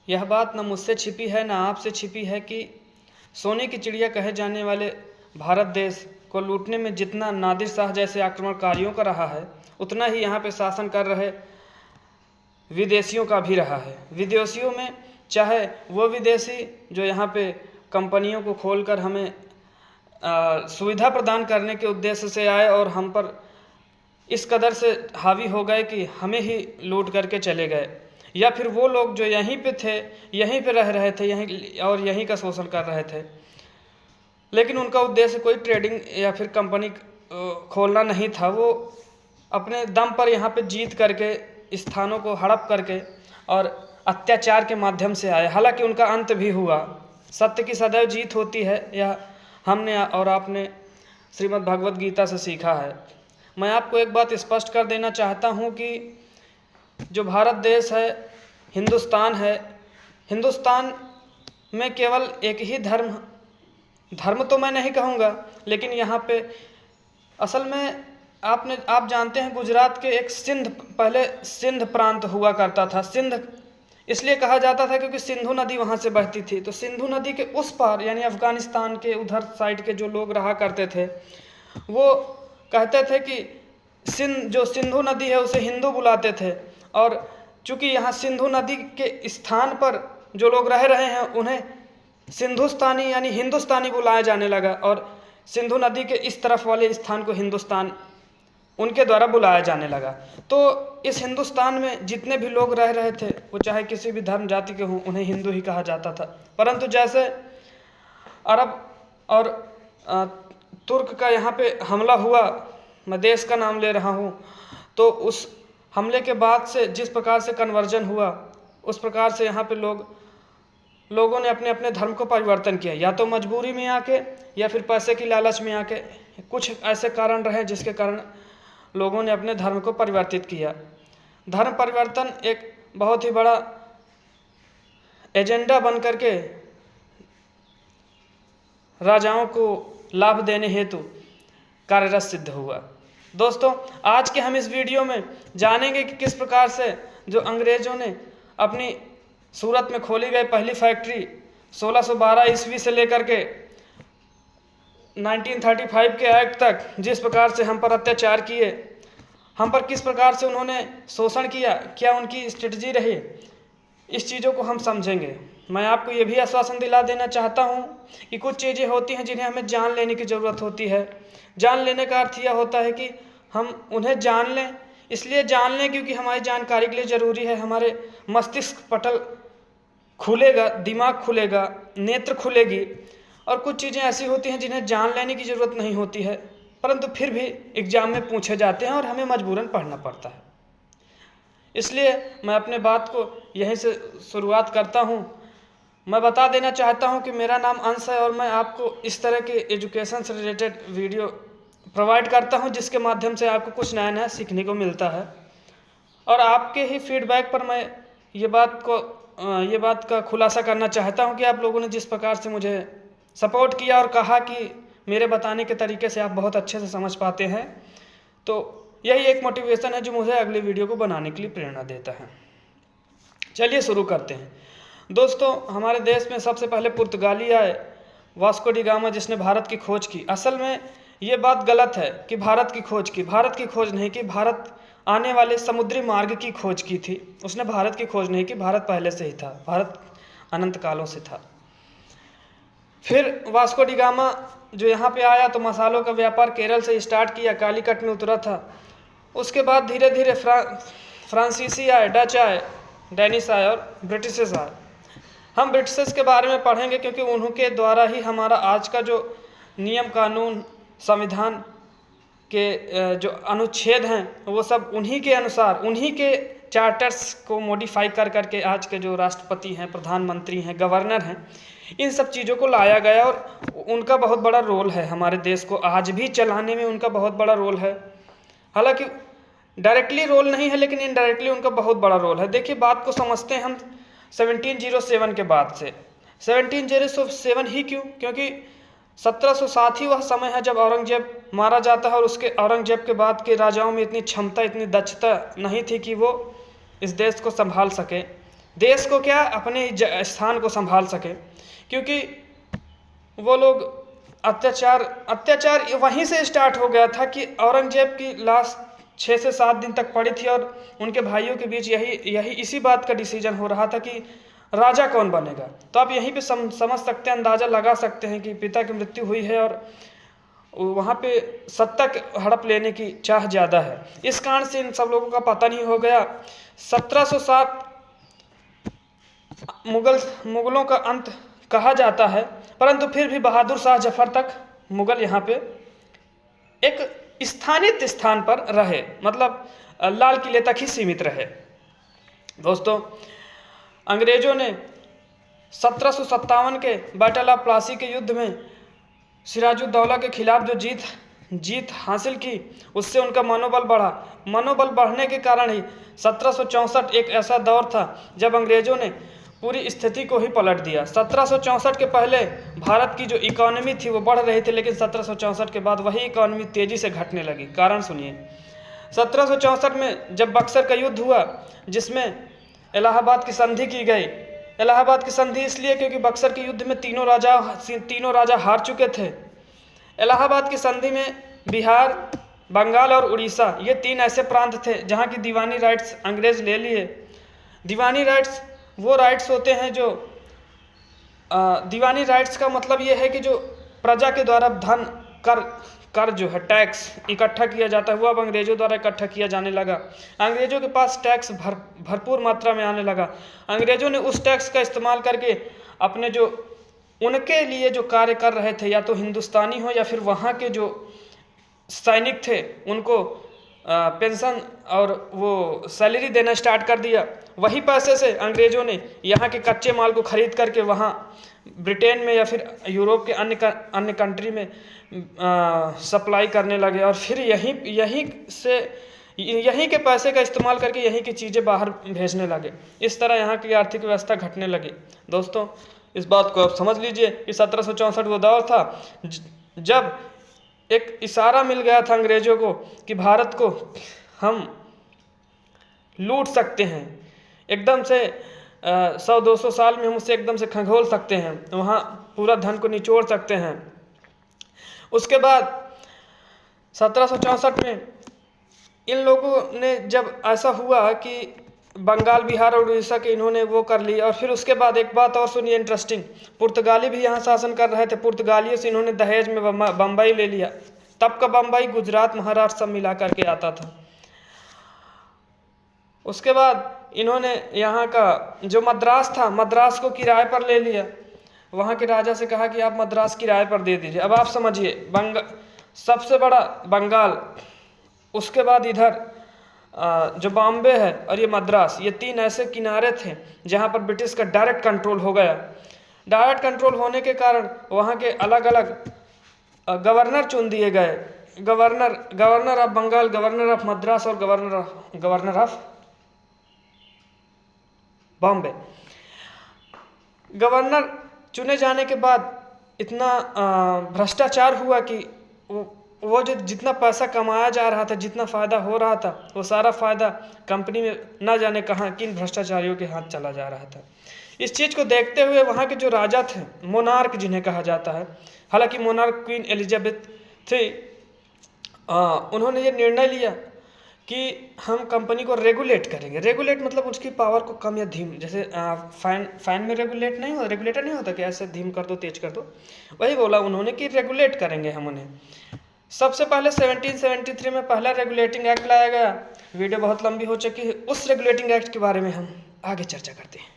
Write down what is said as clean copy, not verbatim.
यह बात न मुझसे छिपी है न आपसे छिपी है कि सोने की चिड़िया कहे जाने वाले भारत देश को लूटने में जितना नादिर शाह जैसे आक्रमणकारियों का रहा है, उतना ही यहाँ पे शासन कर रहे विदेशियों का भी रहा है। विदेशियों में चाहे वो विदेशी जो यहाँ पे कंपनियों को खोलकर हमें सुविधा प्रदान करने के उद्देश्य से आए और हम पर इस कदर से हावी हो गए कि हमें ही लूट करके चले गए, या फिर वो लोग जो यहीं पे थे, यहीं पे रह रहे थे, यहीं और यहीं का शोषण कर रहे थे, लेकिन उनका उद्देश्य कोई ट्रेडिंग या फिर कंपनी खोलना नहीं था। वो अपने दम पर यहाँ पे जीत करके स्थानों को हड़प करके और अत्याचार के माध्यम से आए। हालांकि उनका अंत भी हुआ। सत्य की सदैव जीत होती है, यह हमने और आपने श्रीमद् भगवत गीता से सीखा है। मैं आपको एक बात स्पष्ट कर देना चाहता हूँ कि जो भारत देश है, हिंदुस्तान है, हिंदुस्तान में केवल एक ही धर्म तो मैं नहीं कहूँगा, लेकिन यहाँ पे असल में आप जानते हैं गुजरात के एक पहले सिंध प्रांत हुआ करता था। सिंध इसलिए कहा जाता था क्योंकि सिंधु नदी वहाँ से बहती थी। तो सिंधु नदी के उस पार यानी अफ़गानिस्तान के उधर साइड के जो लोग रहा करते थे, वो कहते थे कि जो सिंधु नदी है उसे हिंदू बुलाते थे। और चूँकि यहाँ सिंधु नदी के स्थान पर जो लोग रह रहे हैं उन्हें सिंधुस्तानी यानी हिंदुस्तानी बुलाया जाने लगा, और सिंधु नदी के इस तरफ वाले स्थान को हिंदुस्तान उनके द्वारा बुलाया जाने लगा। तो इस हिंदुस्तान में जितने भी लोग रह रहे थे, वो चाहे किसी भी धर्म जाति के हों, उन्हें हिंदू ही कहा जाता था। परंतु जैसे अरब और तुर्क का यहाँ पे हमला हुआ, मैं देश का नाम ले रहा हूँ, तो उस हमले के बाद से जिस प्रकार से कन्वर्जन हुआ, उस प्रकार से यहाँ पे लोगों ने अपने अपने धर्म को परिवर्तन किया, या तो मजबूरी में आके या फिर पैसे की लालच में आके। कुछ ऐसे कारण रहे जिसके कारण लोगों ने अपने धर्म को परिवर्तित किया। धर्म परिवर्तन एक बहुत ही बड़ा एजेंडा बन करके राजाओं को लाभ देने हेतु कार्यरत सिद्ध हुआ। दोस्तों, आज के हम इस वीडियो में जानेंगे कि किस प्रकार से जो अंग्रेज़ों ने अपनी सूरत में खोली गई पहली फैक्ट्री 1612 ईस्वी से लेकर के 1935 के एक्ट तक जिस प्रकार से हम पर अत्याचार किए, हम पर किस प्रकार से उन्होंने शोषण किया, क्या उनकी स्ट्रेटजी रही, इस चीज़ों को हम समझेंगे। मैं आपको ये भी आश्वासन दिला देना चाहता हूँ कि कुछ चीज़ें होती हैं जिन्हें हमें जान लेने की ज़रूरत होती है। जान लेने का अर्थ यह होता है कि हम उन्हें जान लें, इसलिए जान लें क्योंकि हमारी जानकारी के लिए ज़रूरी है। हमारे मस्तिष्क पटल खुलेगा, दिमाग खुलेगा, नेत्र खुलेगी। और कुछ चीज़ें ऐसी होती हैं जिन्हें जान लेने की ज़रूरत नहीं होती है, परंतु फिर भी एग्ज़ाम में पूछे जाते हैं और हमें मजबूरन पढ़ना पड़ता है। इसलिए मैं अपने बात को यहीं से शुरुआत करता हूँ। मैं बता देना चाहता हूँ कि मेरा नाम अंश है और मैं आपको इस तरह के एजुकेशन से रिलेटेड वीडियो प्रोवाइड करता हूँ जिसके माध्यम से आपको कुछ नया नया सीखने को मिलता है। और आपके ही फीडबैक पर मैं ये बात का खुलासा करना चाहता हूँ कि आप लोगों ने जिस प्रकार से मुझे सपोर्ट किया और कहा कि मेरे बताने के तरीके से आप बहुत अच्छे से समझ पाते हैं, तो यही एक मोटिवेशन है जो मुझे अगले वीडियो को बनाने के लिए प्रेरणा देता है। चलिए शुरू करते हैं। दोस्तों, हमारे देश में सबसे पहले पुर्तगाली आए, वास्को डी गामा, जिसने भारत की खोज की। असल में ये बात गलत है कि भारत की खोज नहीं की, भारत आने वाले समुद्री मार्ग की खोज की थी। उसने भारत की खोज नहीं की, भारत पहले से ही था, भारत अनंत कालों से था। फिर वास्को डी गामा जो यहाँ पे आया तो मसालों का व्यापार केरल से स्टार्ट किया, कालीकट में उतरा था। उसके बाद धीरे धीरे फ्रांसीसी आए, डच आए, डेनिश आए और ब्रिटिशर्स आए। हम ब्रिटिशर्स के बारे में पढ़ेंगे क्योंकि उनके द्वारा ही हमारा आज का जो नियम कानून संविधान के जो अनुच्छेद हैं वो सब उन्हीं के अनुसार, उन्हीं के चार्टर्स को मॉडिफाई कर करके आज के जो राष्ट्रपति हैं, प्रधानमंत्री हैं, गवर्नर हैं, इन सब चीज़ों को लाया गया। और उनका बहुत बड़ा रोल है, हमारे देश को आज भी चलाने में उनका बहुत बड़ा रोल है। हालांकि डायरेक्टली रोल नहीं है, लेकिन इनडायरेक्टली उनका बहुत बड़ा रोल है। देखिए, बात को समझते हैं हम 1707 के बाद से। 1707 ही क्यों? क्योंकि 1707 ही वह समय है जब औरंगजेब मारा जाता है, और उसके औरंगजेब के बाद के राजाओं में इतनी क्षमता, इतनी दक्षता नहीं थी कि वो इस देश को संभाल सके। देश को क्या, अपने स्थान को संभाल सके। क्योंकि वो लोग अत्याचार वहीं से स्टार्ट हो गया था कि औरंगजेब की लाश 6 से 7 दिन तक पड़ी थी और उनके भाइयों के बीच यही इसी बात का डिसीजन हो रहा था कि राजा कौन बनेगा। तो आप यहीं पे समझ सकते हैं, अंदाज़ा लगा सकते हैं कि पिता की मृत्यु हुई है और वहाँ पे सत्ता हड़प लेने की चाह ज़्यादा है। इस कारण से इन सब लोगों का पतन ही हो गया। 1707 मुगलों का अंत कहा जाता है, परंतु फिर भी बहादुर शाह जफर तक मुगल यहाँ पे एक स्थानित स्थान पर रहे, मतलब लाल किले तक ही सीमित रहे। दोस्तों, अंग्रेजों ने 1757 के बैटल ऑफ प्लासी के युद्ध में सिराजुद्दौला के खिलाफ जो जीत हासिल की, उससे उनका मनोबल बढ़ा। मनोबल बढ़ने के कारण ही 1764 एक ऐसा दौर था जब अंग्रेजों ने पूरी स्थिति को ही पलट दिया। 1764 के पहले भारत की जो इकॉनमी थी वो बढ़ रही थी, लेकिन 1764 के बाद वही इकॉनमी तेज़ी से घटने लगी। कारण सुनिए, 1764 में जब बक्सर का युद्ध हुआ, जिसमें इलाहाबाद की संधि की गई। इलाहाबाद की संधि इसलिए क्योंकि बक्सर के युद्ध में तीनों राजा हार चुके थे। इलाहाबाद की संधि में बिहार, बंगाल और उड़ीसा, ये 3 ऐसे प्रांत थे जहाँ की दीवानी राइट्स अंग्रेज ले लिए। दीवानी राइट्स वो राइट्स होते हैं जो दीवानी राइट्स का मतलब ये है कि जो प्रजा के द्वारा धन कर जो है टैक्स इकट्ठा किया जाता है, वो अब अंग्रेजों द्वारा इकट्ठा किया जाने लगा। अंग्रेजों के पास टैक्स भरपूर मात्रा में आने लगा। अंग्रेजों ने उस टैक्स का इस्तेमाल करके अपने जो उनके लिए जो कार्य कर रहे थे, या तो हिंदुस्तानी हो या फिर वहाँ के जो सैनिक थे, उनको पेंशन और वो सैलरी देना स्टार्ट कर दिया। वही पैसे से अंग्रेजों ने यहाँ के कच्चे माल को खरीद करके वहाँ ब्रिटेन में या फिर यूरोप के अन्य कंट्री में सप्लाई करने लगे, और फिर यहीं के पैसे का इस्तेमाल करके यहीं की चीज़ें बाहर भेजने लगे। इस तरह यहाँ की आर्थिक व्यवस्था घटने लगी। दोस्तों, इस बात को आप समझ लीजिए कि 1764 वो दौर था जब एक इशारा मिल गया था अंग्रेजों को कि भारत को हम लूट सकते हैं, एकदम से 100-200 साल में हम उसे एकदम से खंगोल सकते हैं, वहाँ पूरा धन को निचोड़ सकते हैं। उसके बाद 1764 में इन लोगों ने जब ऐसा हुआ कि बंगाल, बिहार और उड़ीसा के इन्होंने वो कर ली, और फिर उसके बाद एक बात और सुनिए इंटरेस्टिंग, पुर्तगाली भी यहाँ शासन कर रहे थे। पुर्तगालियों से इन्होंने दहेज में बम्बई ले लिया। तब का बम्बई गुजरात, महाराष्ट्र सब मिला करके आता था। उसके बाद इन्होंने यहाँ का जो मद्रास था, मद्रास को किराए पर ले लिया। वहाँ के राजा से कहा कि आप मद्रास किराए पर दे दीजिए। अब आप समझिए, सबसे बड़ा बंगाल, उसके बाद इधर जो बॉम्बे है और ये मद्रास, ये 3 ऐसे किनारे थे जहाँ पर ब्रिटिश का डायरेक्ट कंट्रोल हो गया। डायरेक्ट कंट्रोल होने के कारण वहाँ के अलग अलग गवर्नर चुन दिए गए। Governor of Bengal, governor of Madras और गवर्नर ऑफ बॉम्बे। गवर्नर चुने जाने के बाद इतना भ्रष्टाचार हुआ कि वो जो जितना पैसा कमाया जा रहा था, जितना फ़ायदा हो रहा था, वो सारा फ़ायदा कंपनी में ना जाने कहाँ किन भ्रष्टाचारियों के हाथ चला जा रहा था। इस चीज़ को देखते हुए वहाँ के जो राजा थे, मोनार्क जिन्हें कहा जाता है, हालांकि मोनार्क क्वीन एलिजाबेथ थी, उन्होंने ये निर्णय लिया कि हम कंपनी को रेगुलेट करेंगे। रेगुलेट मतलब उसकी पावर को कम या धीम, जैसे फैन में रेगुलेटर नहीं होता कि ऐसे धीम कर दो, तेज कर दो, वही बोला उन्होंने कि रेगुलेट करेंगे हम उन्हें। सबसे पहले 1773 में पहला रेगुलेटिंग एक्ट लाया गया। वीडियो बहुत लंबी हो चुकी है, उस रेगुलेटिंग एक्ट के बारे में हम आगे चर्चा करते हैं।